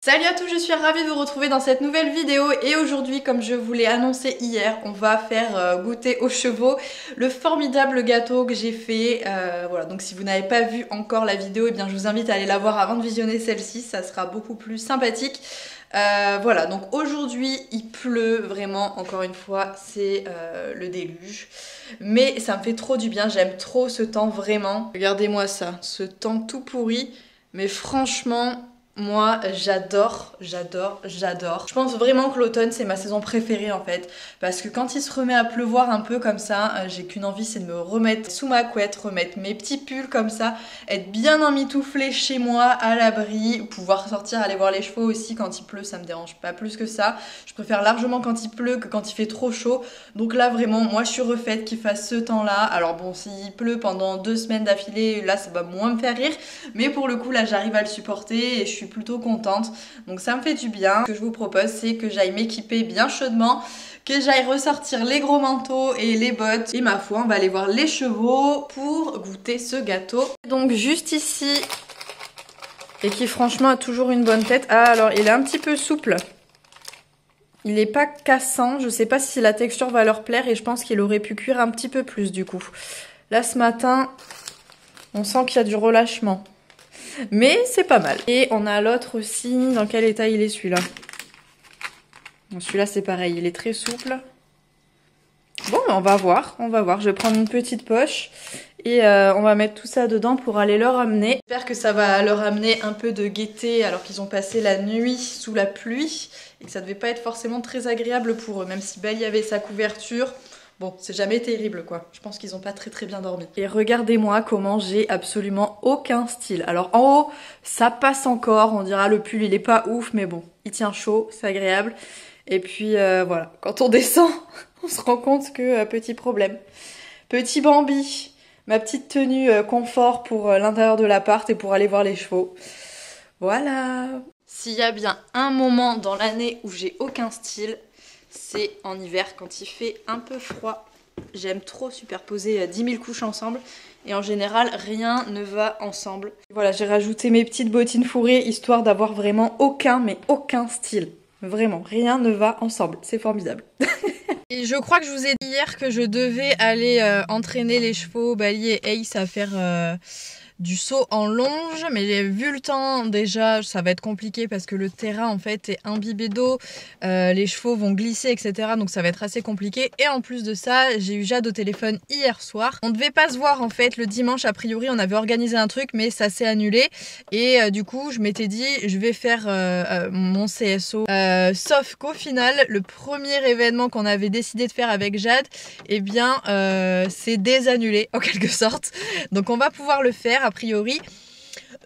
Salut à tous, je suis ravie de vous retrouver dans cette nouvelle vidéo et aujourd'hui, comme je vous l'ai annoncé hier, on va faire goûter aux chevaux le formidable gâteau que j'ai fait. Voilà, donc si vous n'avez pas vu encore la vidéo, eh bien je vous invite à aller la voir avant de visionner celle-ci, ça sera beaucoup plus sympathique. Voilà, donc aujourd'hui il pleut vraiment, encore une fois, c'est le déluge. Mais ça me fait trop du bien, j'aime trop ce temps vraiment. Regardez-moi ça, ce temps tout pourri, mais franchement... Moi, j'adore. Je pense vraiment que l'automne, c'est ma saison préférée en fait. Parce que quand il se remet à pleuvoir un peu comme ça, j'ai qu'une envie, c'est de me remettre sous ma couette, remettre mes petits pulls comme ça, être bien emmitouflée chez moi, à l'abri, pouvoir sortir, aller voir les chevaux aussi quand il pleut, ça me dérange pas plus que ça. Je préfère largement quand il pleut que quand il fait trop chaud. Donc là, vraiment, moi, je suis refaite qu'il fasse ce temps-là. Alors bon, s'il pleut pendant 2 semaines d'affilée, là, ça va moins me faire rire. Mais pour le coup, là, j'arrive à le supporter et je suis plutôt contente, donc ça me fait du bien. Ce que je vous propose, c'est que j'aille m'équiper bien chaudement, que j'aille ressortir les gros manteaux et les bottes, et ma foi on va aller voir les chevaux pour goûter ce gâteau. Donc juste ici, et qui franchement a toujours une bonne tête. Ah, alors il est un petit peu souple, il est pas cassant, je sais pas si la texture va leur plaire et je pense qu'il aurait pu cuire un petit peu plus du coup. Là ce matin on sent qu'il y a du relâchement. Mais c'est pas mal. Et on a l'autre aussi. Dans quel état il est celui-là? Bon, celui-là c'est pareil, il est très souple. Bon, on va voir, Je vais prendre une petite poche et on va mettre tout ça dedans pour aller leur amener. J'espère que ça va leur amener un peu de gaieté alors qu'ils ont passé la nuit sous la pluie et que ça devait pas être forcément très agréable pour eux, même si Bali avait sa couverture. Bon, c'est jamais terrible quoi. Je pense qu'ils ont pas très bien dormi. Et regardez-moi comment j'ai absolument aucun style. Alors en haut, ça passe encore. On dira le pull il est pas ouf, mais bon, il tient chaud, c'est agréable. Et puis voilà, quand on descend, on se rend compte que petit problème. Petit Bambi, ma petite tenue confort pour l'intérieur de l'appart et pour aller voir les chevaux. Voilà. S'il y a bien un moment dans l'année où j'ai aucun style, c'est en hiver quand il fait un peu froid. J'aime trop superposer 10 000 couches ensemble et en général rien ne va ensemble. Voilà, j'ai rajouté mes petites bottines fourrées histoire d'avoir vraiment aucun style. Vraiment, rien ne va ensemble, c'est formidable. Et je crois que je vous ai dit hier que je devais aller entraîner les chevaux, Bali et Ace à faire... du saut en longe, mais vu le temps déjà ça va être compliqué parce que le terrain en fait est imbibé d'eau, les chevaux vont glisser etc, donc ça va être assez compliqué. Et en plus de ça, j'ai eu Jade au téléphone hier soir, on devait pas se voir en fait le dimanche, a priori on avait organisé un truc mais ça s'est annulé et du coup je m'étais dit je vais faire mon CSO, sauf qu'au final le premier événement qu'on avait décidé de faire avec Jade, eh bien c'est désannulé en quelque sorte, donc on va pouvoir le faire a priori.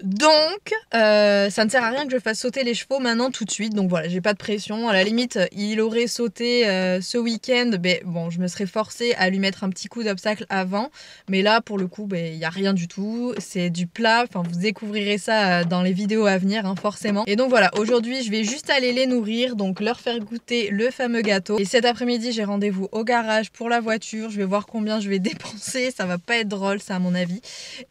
Donc ça ne sert à rien que je fasse sauter les chevaux maintenant tout de suite, donc voilà, j'ai pas de pression. À la limite il aurait sauté ce week-end, mais bon je me serais forcée à lui mettre un petit coup d'obstacle avant, mais là pour le coup il y a rien du tout, c'est du plat, enfin vous découvrirez ça dans les vidéos à venir hein, forcément. Et donc voilà, aujourd'hui je vais juste aller les nourrir, donc leur faire goûter le fameux gâteau. Et cet après-midi j'ai rendez-vous au garage pour la voiture, je vais voir combien je vais dépenser, ça va pas être drôle ça à mon avis.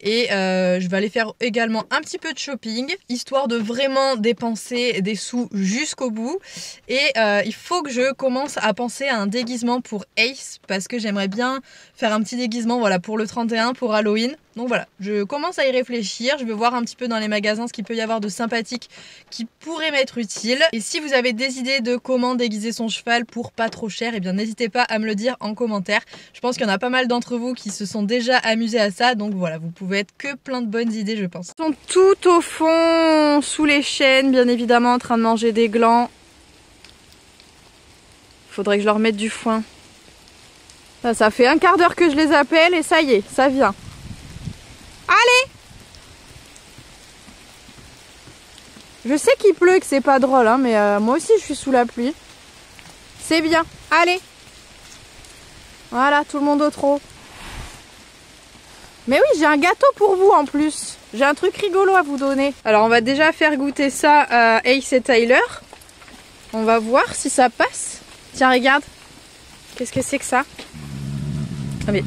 Et je vais aller faire également un petit peu de shopping, histoire de vraiment dépenser des sous jusqu'au bout. Et il faut que je commence à penser à un déguisement pour Ace, parce que j'aimerais bien faire un petit déguisement voilà, pour le 31, pour Halloween. Donc voilà, je commence à y réfléchir, je vais voir un petit peu dans les magasins ce qu'il peut y avoir de sympathique qui pourrait m'être utile. Et si vous avez des idées de comment déguiser son cheval pour pas trop cher, eh bien n'hésitez pas à me le dire en commentaire. Je pense qu'il y en a pas mal d'entre vous qui se sont déjà amusés à ça, donc voilà, vous pouvez être que plein de bonnes idées je pense. Ils sont tout au fond, sous les chênes, bien évidemment, en train de manger des glands. Faudrait que je leur mette du foin. Ça fait un quart d'heure que je les appelle et ça y est, ça vient. Allez! Je sais qu'il pleut et que c'est pas drôle, hein, mais moi aussi je suis sous la pluie. C'est bien. Allez! Voilà, tout le monde au trot. Mais oui, j'ai un gâteau pour vous en plus. J'ai un truc rigolo à vous donner. Alors on va déjà faire goûter ça à Ace et Tyler. On va voir si ça passe. Tiens, regarde. Qu'est-ce que c'est que ça? Ah mais...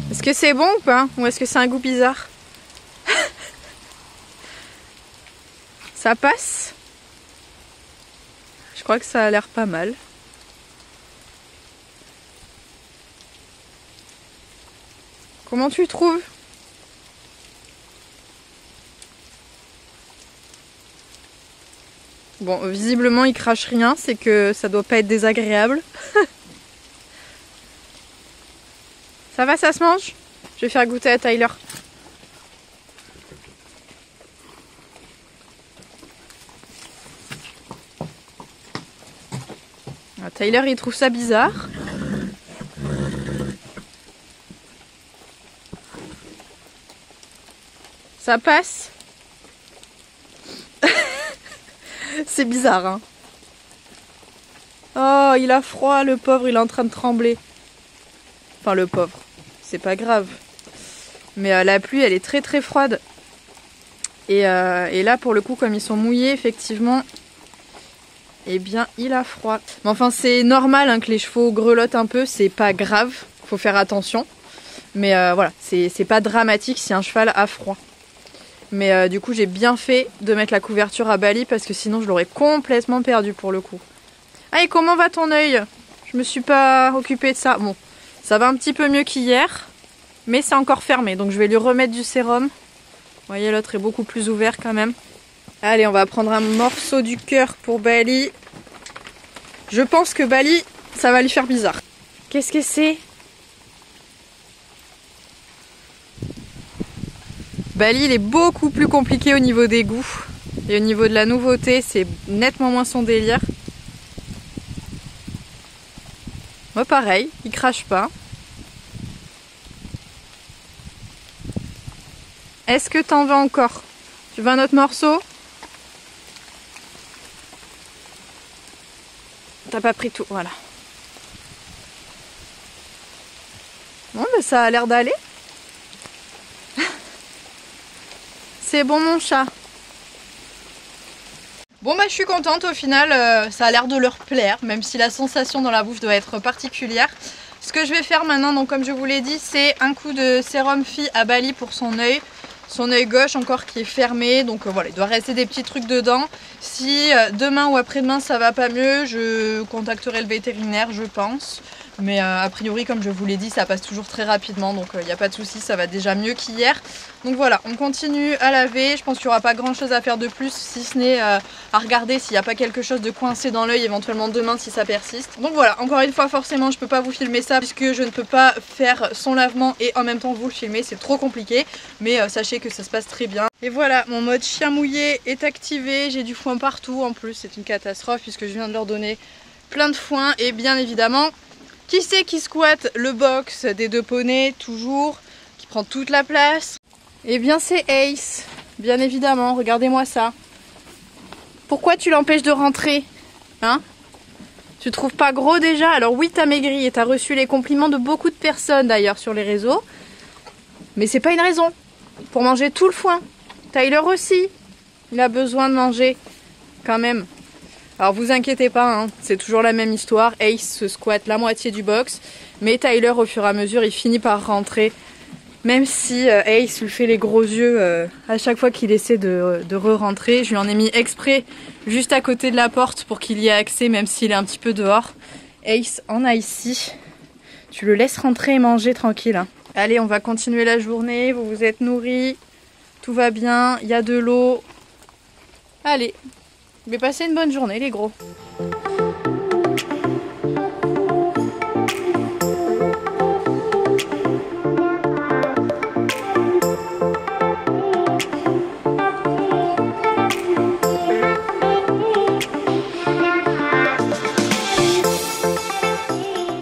Est-ce que c'est bon ou pas? Ou est-ce que c'est un goût bizarre? Ça passe? Je crois que ça a l'air pas mal. Comment tu trouves? Bon, visiblement il crache rien, c'est que ça doit pas être désagréable. Ça va, ça se mange? Je vais faire goûter à Tyler. Ah, Tyler il trouve ça bizarre. Ça passe? C'est bizarre, hein. Oh, il a froid, le pauvre, il est en train de trembler. Enfin, le pauvre, c'est pas grave. Mais la pluie, elle est très très froide. Et là, pour le coup, comme ils sont mouillés, effectivement, eh bien, il a froid. Mais enfin, c'est normal hein, que les chevaux grelottent un peu, c'est pas grave, faut faire attention. Mais voilà, c'est pas dramatique si un cheval a froid. Mais du coup j'ai bien fait de mettre la couverture à Bali parce que sinon je l'aurais complètement perdu pour le coup. Ah et comment va ton œil? Je me suis pas occupée de ça. Bon, ça va un petit peu mieux qu'hier, mais c'est encore fermé. Donc je vais lui remettre du sérum. Vous voyez l'autre est beaucoup plus ouvert quand même. Allez, on va prendre un morceau du cœur pour Bali. Je pense que Bali, ça va lui faire bizarre. Qu'est-ce que c'est? Bali, il est beaucoup plus compliqué au niveau des goûts. Et au niveau de la nouveauté, c'est nettement moins son délire. Moi, pareil, il crache pas. Est-ce que t'en veux encore? Tu veux un autre morceau? T'as pas pris tout, voilà. Bon, ben ça a l'air d'aller. C'est bon mon chat. Bon bah je suis contente au final, ça a l'air de leur plaire, même si la sensation dans la bouche doit être particulière. Ce que je vais faire maintenant, donc comme je vous l'ai dit, c'est un coup de sérum Phi à Bali pour son œil gauche encore qui est fermé, donc voilà, il doit rester des petits trucs dedans. Si demain ou après-demain ça va pas mieux, je contacterai le vétérinaire je pense. Mais a priori comme je vous l'ai dit ça passe toujours très rapidement donc il n'y a pas de souci, ça va déjà mieux qu'hier. Donc voilà, on continue à laver, je pense qu'il n'y aura pas grand chose à faire de plus si ce n'est à regarder s'il n'y a pas quelque chose de coincé dans l'œil éventuellement demain si ça persiste. Donc voilà, encore une fois forcément je ne peux pas vous filmer ça puisque je ne peux pas faire son lavement et en même temps vous le filmer, c'est trop compliqué. Mais sachez que ça se passe très bien. Et voilà, mon mode chien mouillé est activé, j'ai du foin partout en plus, c'est une catastrophe puisque je viens de leur donner plein de foin et bien évidemment... Qui c'est qui squatte le box des deux poneys, toujours, qui prend toute la place? Eh bien c'est Ace, bien évidemment, regardez-moi ça. Pourquoi tu l'empêches de rentrer? Hein? Tu trouves pas gros déjà? Alors oui, t'as maigri et t'as reçu les compliments de beaucoup de personnes d'ailleurs sur les réseaux. Mais c'est pas une raison pour manger tout le foin. Tyler aussi, il a besoin de manger quand même. Alors vous inquiétez pas, hein, c'est toujours la même histoire. Ace se squatte la moitié du box, mais Tyler au fur et à mesure il finit par rentrer. Même si Ace lui fait les gros yeux à chaque fois qu'il essaie de re-rentrer. Je lui en ai mis exprès juste à côté de la porte pour qu'il y ait accès même s'il est un petit peu dehors. Ace en a ici. Tu le laisses rentrer et manger tranquille. Hein. Allez, on va continuer la journée, vous vous êtes nourris, tout va bien, il y a de l'eau. Allez. Mais passez une bonne journée les gros.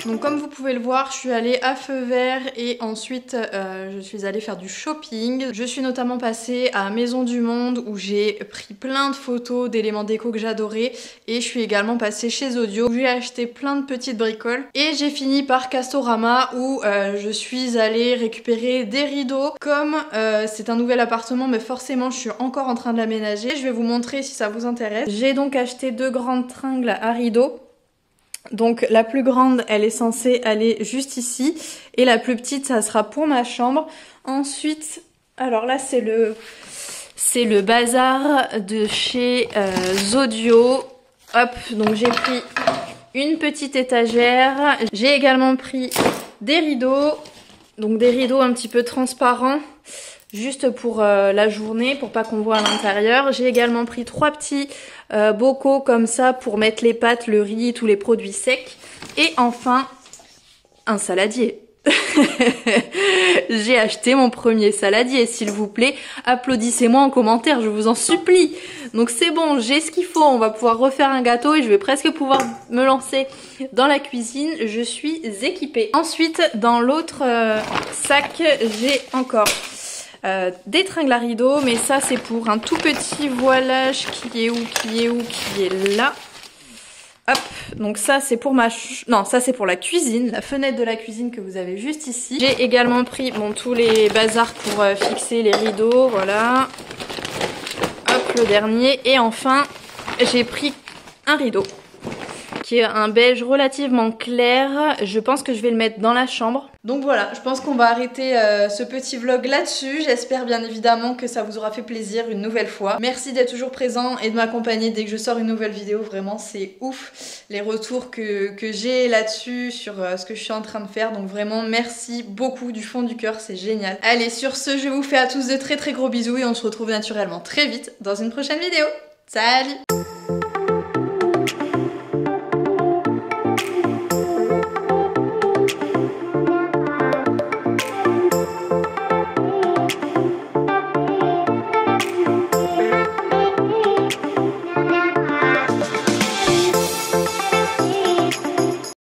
Donc comme vous pouvez le voir, je suis allée à Feu Vert et ensuite je suis allée faire du shopping. Je suis notamment passée à Maison du Monde où j'ai pris plein de photos d'éléments déco que j'adorais et je suis également passée chez Audio où j'ai acheté plein de petites bricoles et j'ai fini par Castorama où je suis allée récupérer des rideaux. Comme c'est un nouvel appartement mais forcément je suis encore en train de l'aménager, je vais vous montrer si ça vous intéresse. J'ai donc acheté 2 grandes tringles à rideaux. Donc la plus grande elle est censée aller juste ici et la plus petite ça sera pour ma chambre. Ensuite, alors là c'est le C'est le bazar de chez Zodio. Hop, donc j'ai pris une petite étagère. J'ai également pris des rideaux. Donc des rideaux un petit peu transparents. Juste pour la journée, pour pas qu'on voit à l'intérieur. J'ai également pris 3 petits bocaux comme ça pour mettre les pâtes, le riz, tous les produits secs. Et enfin, un saladier. J'ai acheté mon premier saladier, s'il vous plaît. Applaudissez-moi en commentaire, je vous en supplie. Donc c'est bon, j'ai ce qu'il faut. On va pouvoir refaire un gâteau et je vais presque pouvoir me lancer dans la cuisine. Je suis équipée. Ensuite, dans l'autre sac, j'ai encore des tringles à rideaux, mais ça c'est pour un tout petit voilage qui est là. Hop, donc ça c'est pour non, ça c'est pour la cuisine, la fenêtre de la cuisine que vous avez juste ici. J'ai également pris tous les bazars pour fixer les rideaux, voilà. Hop, le dernier. Et enfin, j'ai pris un rideau qui est un beige relativement clair. Je pense que je vais le mettre dans la chambre. Donc voilà, je pense qu'on va arrêter ce petit vlog là-dessus. J'espère bien évidemment que ça vous aura fait plaisir une nouvelle fois. Merci d'être toujours présent et de m'accompagner dès que je sors une nouvelle vidéo. Vraiment, c'est ouf les retours que j'ai là-dessus sur ce que je suis en train de faire. Donc vraiment, merci beaucoup du fond du cœur, c'est génial. Allez, sur ce, je vous fais à tous de très gros bisous et on se retrouve naturellement très vite dans une prochaine vidéo. Salut!